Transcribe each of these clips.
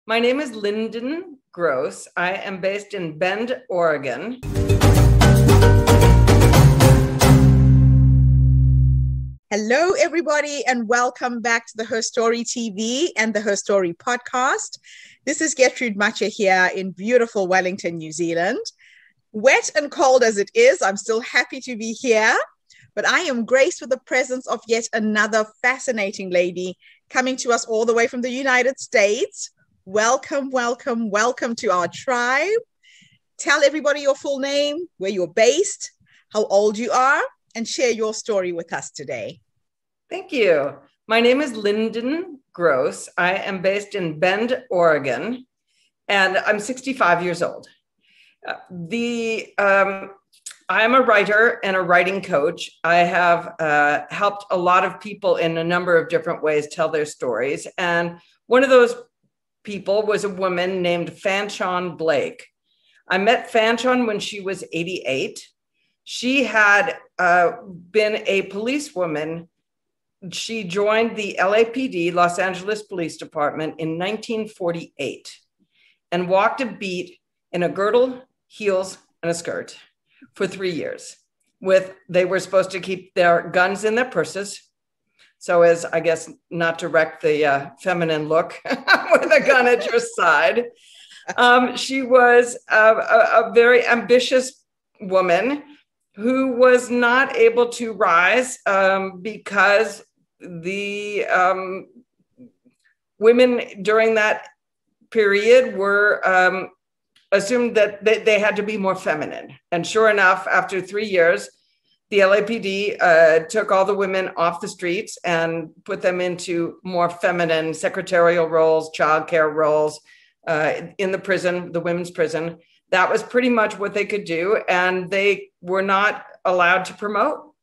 My name is Linden. I am based in Bend, Oregon. Hello, everybody, and welcome back to the Herstory TV and the Herstory podcast. This is Gertrude Matcha here in beautiful Wellington, New Zealand. Wet and cold as it is, I'm still happy to be here, but I am graced with the presence of yet another fascinating lady coming to us all the way from the United States. Welcome, welcome, welcome to our tribe. Tell everybody your full name, where you're based, how old you are, and share your story with us today. Thank you. My name is Linden. I am based in Bend, Oregon, and I'm 65 years old. I am a writer and a writing coach. I have helped a lot of people in a number of different ways tell their stories. And one of those people was a woman named Fanchon Blake. I met Fanchon when she was 88. She had been a policewoman. She joined the LAPD, Los Angeles Police Department, in 1948 and walked a beat in a girdle, heels, and a skirt for 3 years. They were supposed to keep their guns in their purses, so as, I guess, not to wreck the feminine look with a gun at your side. She was a very ambitious woman who was not able to rise because the women during that period were assumed that they had to be more feminine. And sure enough, after 3 years, the LAPD took all the women off the streets and put them into more feminine secretarial roles, childcare roles in the prison, the women's prison. That was pretty much what they could do. And they were not allowed to promote.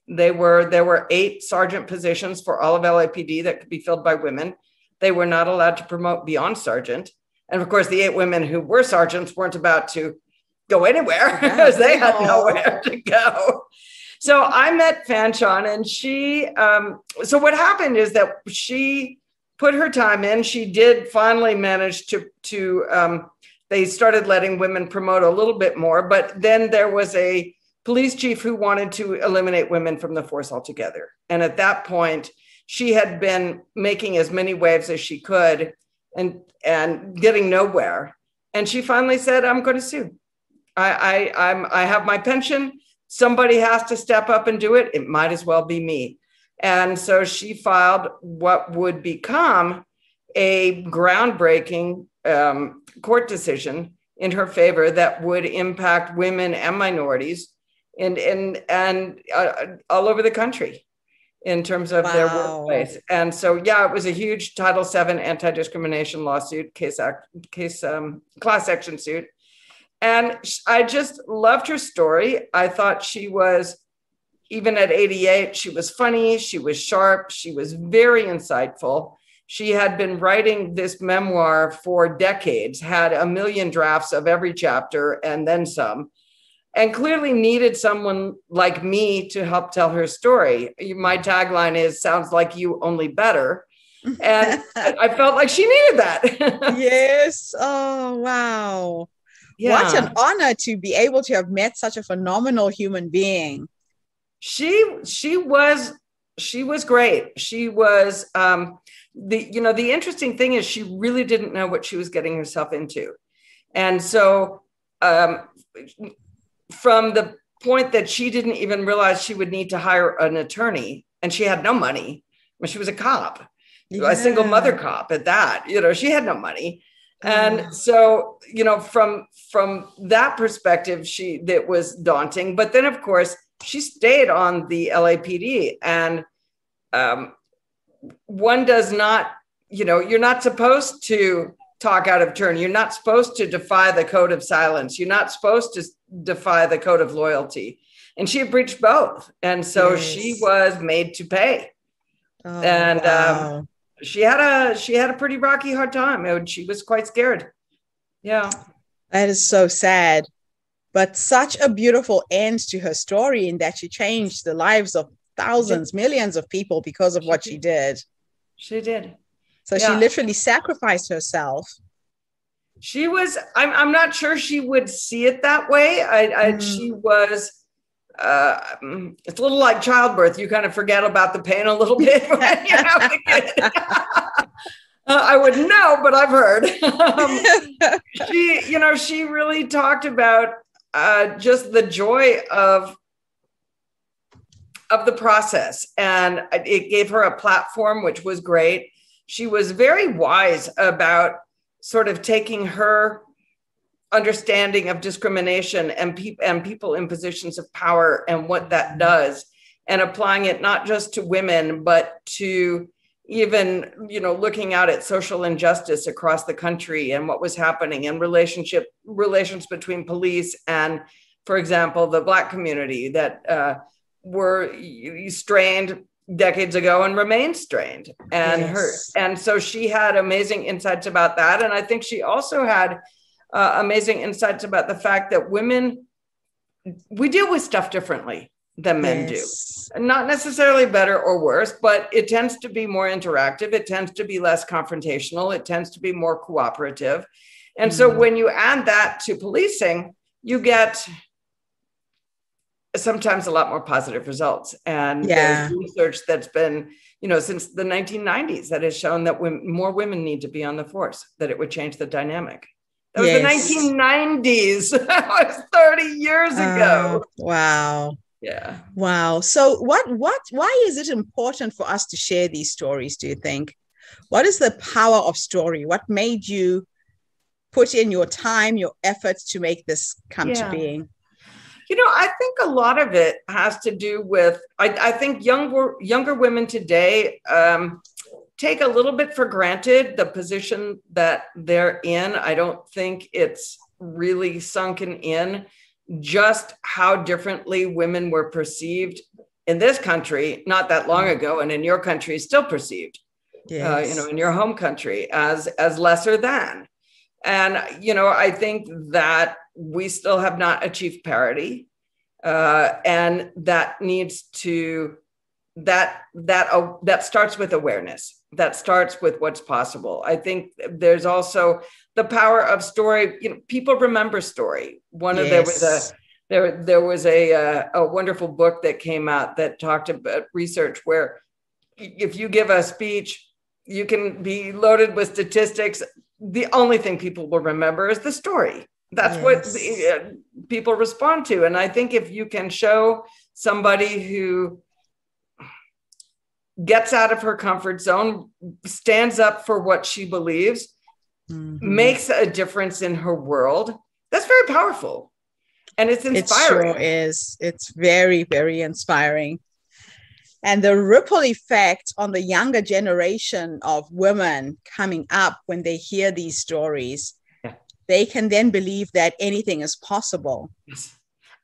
There were 8 sergeant positions for all of LAPD that could be filled by women. They were not allowed to promote beyond sergeant. And of course, the 8 women who were sergeants weren't about to go anywhere because they had nowhere to go. So I met Fanchon, and so what happened is that she put her time in. She did finally manage to they started letting women promote a little bit more, but then there was a police chief who wanted to eliminate women from the force altogether. And at that point, she had been making as many waves as she could and getting nowhere. And she finally said, I'm going to sue. I have my pension. Somebody has to step up and do it. It might as well be me. And so she filed what would become a groundbreaking court decision in her favor that would impact women and minorities and all over the country in terms of their workplace. And so, yeah, it was a huge Title VII anti-discrimination lawsuit, class action suit. And I just loved her story. I thought she was, even at 88, she was funny, she was sharp, she was very insightful. She had been writing this memoir for decades, had a million drafts of every chapter and then some, and clearly needed someone like me to help tell her story. My tagline is, sounds like you, only better. And I felt like she needed that. Yes. Oh, wow. Yeah. What an honor to be able to have met such a phenomenal human being. She was great. She was, the interesting thing is she really didn't know what she was getting herself into. And so from the point that she didn't even realize she would need to hire an attorney, and she had no money when she was a cop, a single mother cop at that, she had no money. And so, from that perspective, that was daunting. But then, of course, she stayed on the LAPD, and one does not, you're not supposed to talk out of turn. You're not supposed to defy the code of silence. You're not supposed to defy the code of loyalty. And she had breached both. And so she was made to pay. She had a pretty rocky hard time. She was quite scared. Yeah. That is so sad. But such a beautiful end to her story, in that she changed the lives of thousands, millions of people because of what she did. She did. So she literally sacrificed herself She was, I'm not sure she would see it that way. She was, it's a little like childbirth. You kind of forget about the pain a little bit when you have a kid. I wouldn't know, but I've heard. She really talked about just the joy of the process, and it gave her a platform, which was great. She was very wise about sort of taking her understanding of discrimination and people in positions of power and what that does, and applying it not just to women, but to even, looking out at social injustice across the country and what was happening in relations between police and, for example, the Black community that were strained decades ago and remain strained. And so she had amazing insights about that. And I think she also had amazing insights about the fact that women, we deal with stuff differently than men do. Not necessarily better or worse, but it tends to be more interactive. It tends to be less confrontational. It tends to be more cooperative. And so when you add that to policing, you get sometimes a lot more positive results. And there's research that's been, since the 1990s that has shown that more women need to be on the force, that it would change the dynamic. That was the 1990s. That was 30 years ago. Wow. Yeah. Wow. So why is it important for us to share these stories, do you think? What is the power of story? What made you put in your time, your efforts to make this come to being? I think a lot of it has to do with, I think younger women today take a little bit for granted the position that they're in. I don't think it's really sunken in just how differently women were perceived in this country not that long ago, and in your country still perceived, in your home country as lesser than. And, I think that we still have not achieved parity, and that needs to, that starts with awareness. That starts with what's possible. I think there's also the power of story. People remember story. There was a wonderful book that came out that talked about research where if you give a speech, you can be loaded with statistics. The only thing people will remember is the story. That's what people respond to. And I think if you can show somebody who gets out of her comfort zone, stands up for what she believes, makes a difference in her world, that's very powerful. And it's inspiring. It sure is. It's very, very inspiring. And the ripple effect on the younger generation of women coming up when they hear these stories, they can then believe that anything is possible. Yes.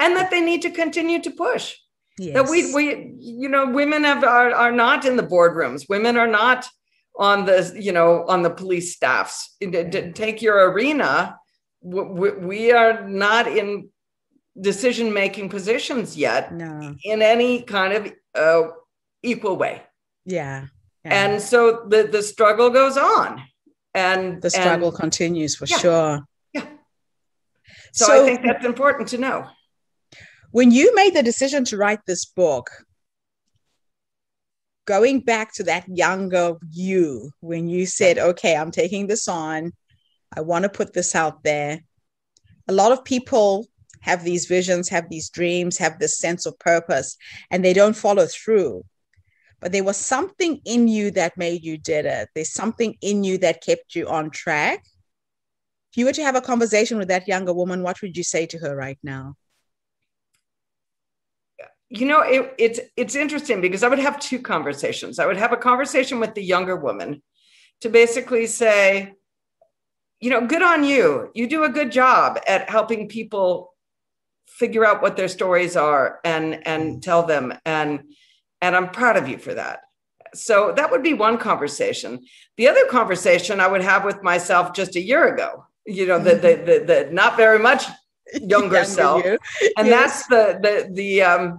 And that they need to continue to push. Yes. That we women are not in the boardrooms. Women are not on on the police staffs. Take your arena. We are not in decision-making positions yet in any kind of equal way. Yeah. And so the struggle goes on. And the struggle continues for sure. Yeah. So I think that's important to know. When you made the decision to write this book, going back to that younger you, when you said, okay, I'm taking this on, I want to put this out there. A lot of people have these visions, have these dreams, have this sense of purpose, and they don't follow through. But there was something in you that made you did it. There's something in you that kept you on track. If you were to have a conversation with that younger woman, what would you say to her right now? It's interesting because I would have two conversations. I would have a conversation with the younger woman to basically say, good on you. You do a good job at helping people figure out what their stories are and tell them. And I'm proud of you for that. So that would be one conversation. The other conversation I would have with myself just a year ago, the not very much younger self. And that's the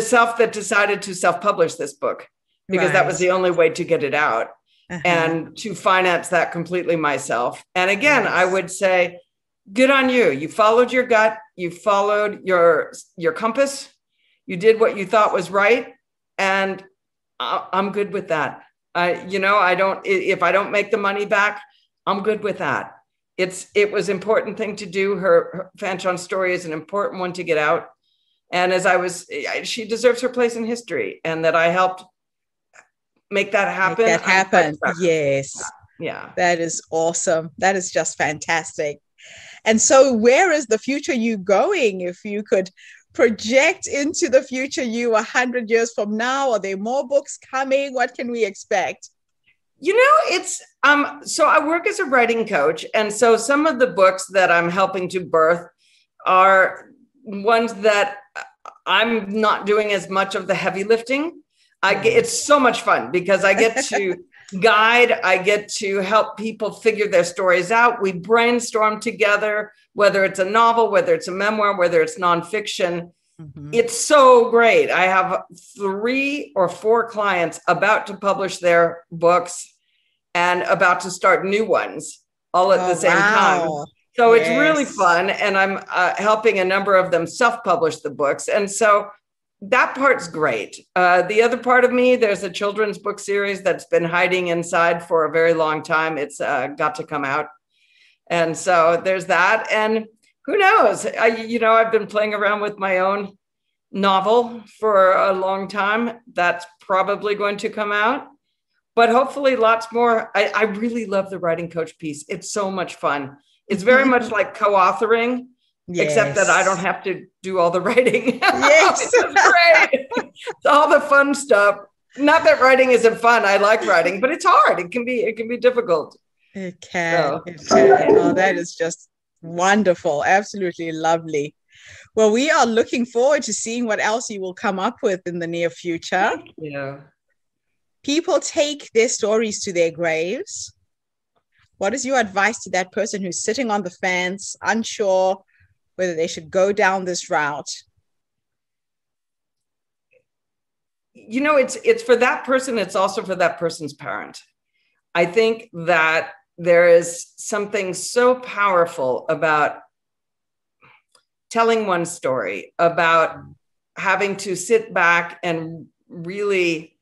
self that decided to self-publish this book, because that was the only way to get it out. and to finance that completely myself. And again, Yes. I would say, good on you. You followed your gut. You followed your compass. You did what you thought was right. And I'm good with that. If I don't make the money back, I'm good with that. It was an important thing to do. Her Fanchon story is an important one to get out. And she deserves her place in history, and that I helped make that happen. Make that happen. Yes. Yeah. That is awesome. That is just fantastic. And so where is the future you going? If you could project into the future you 100 years from now, are there more books coming? What can we expect? It's so I work as a writing coach. And so some of the books that I'm helping to birth are ones that I'm not doing as much of the heavy lifting. It's so much fun because I get to guide, I get to help people figure their stories out. We brainstorm together, whether it's a novel, whether it's a memoir, whether it's nonfiction. Mm-hmm. It's so great. I have 3 or 4 clients about to publish their books and about to start new ones all at the same time. So it's really fun. And I'm helping a number of them self-publish the books. And so that part's great. The other part of me, there's a children's book series that's been hiding inside for a very long time. It's got to come out. And so there's that. And who knows? I've been playing around with my own novel for a long time. That's probably going to come out. But hopefully lots more. I really love the writing coach piece. It's so much fun. It's very much like co-authoring, except that I don't have to do all the writing. Yes. It's great. It's all the fun stuff. Not that writing isn't fun. I like writing, but it's hard. It can be difficult. It can. Oh, that is just wonderful. Absolutely lovely. Well, we are looking forward to seeing what else you will come up with in the near future. Yeah. People take their stories to their graves. What is your advice to that person who's sitting on the fence, unsure whether they should go down this route? It's for that person. It's also for that person's parent. I think that there is something so powerful about telling one story, about having to sit back and really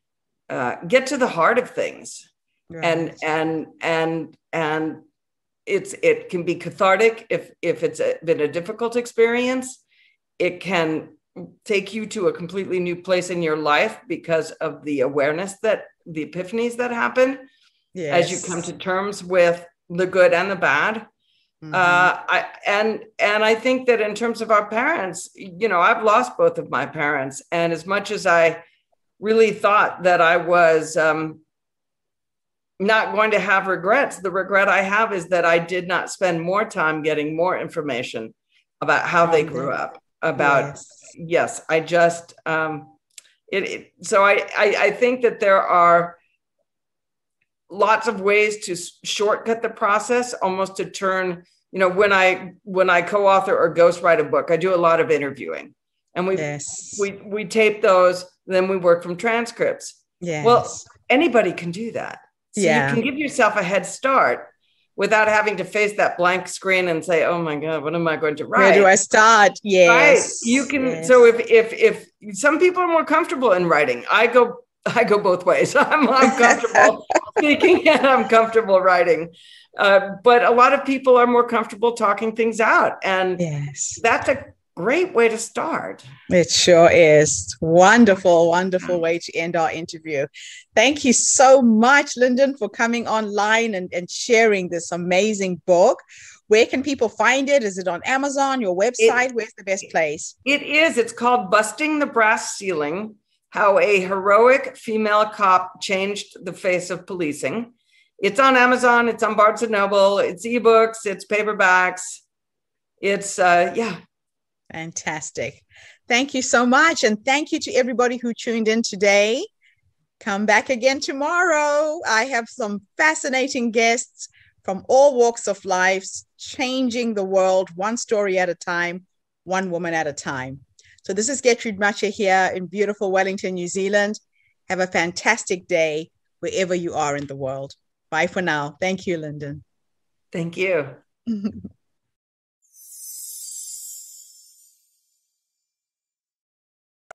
get to the heart of things. Right. And it can be cathartic if it's been a difficult experience. It can take you to a completely new place in your life because of the awareness that the epiphanies that happen as you come to terms with the good and the bad. Mm-hmm. I think that in terms of our parents, I've lost both of my parents, and as much as I really thought that I was not going to have regrets, the regret I have is that I did not spend more time getting more information about how they grew up. I just so I think that there are lots of ways to shortcut the process, almost to turn, when I co-author or ghostwrite a book, I do a lot of interviewing, and we tape those, then we work from transcripts. Yes. Well, anybody can do that. So you can give yourself a head start without having to face that blank screen and say, oh my God, what am I going to write? Where do I start? Yes. Right. You can. Yes. So if some people are more comfortable in writing, I go both ways. I'm comfortable speaking and I'm comfortable writing. But a lot of people are more comfortable talking things out. And that's a great way to start. It sure is. Wonderful, wonderful way to end our interview. Thank you so much, Linden, for coming online and sharing this amazing book. Where can people find it? Is it on Amazon, your website? Where's the best place? It is. It's called Busting the Brass Ceiling: How a Heroic Female Cop Changed the Face of Policing. It's on Amazon. It's on Barnes & Noble. It's ebooks. It's paperbacks. It's, Fantastic. Thank you so much. And thank you to everybody who tuned in today. Come back again tomorrow. I have some fascinating guests from all walks of life, changing the world one story at a time, one woman at a time. So this is Gertrude Mache here in beautiful Wellington, New Zealand. Have a fantastic day. wherever you are in the world. Bye for now. Thank you, Linden. Thank you.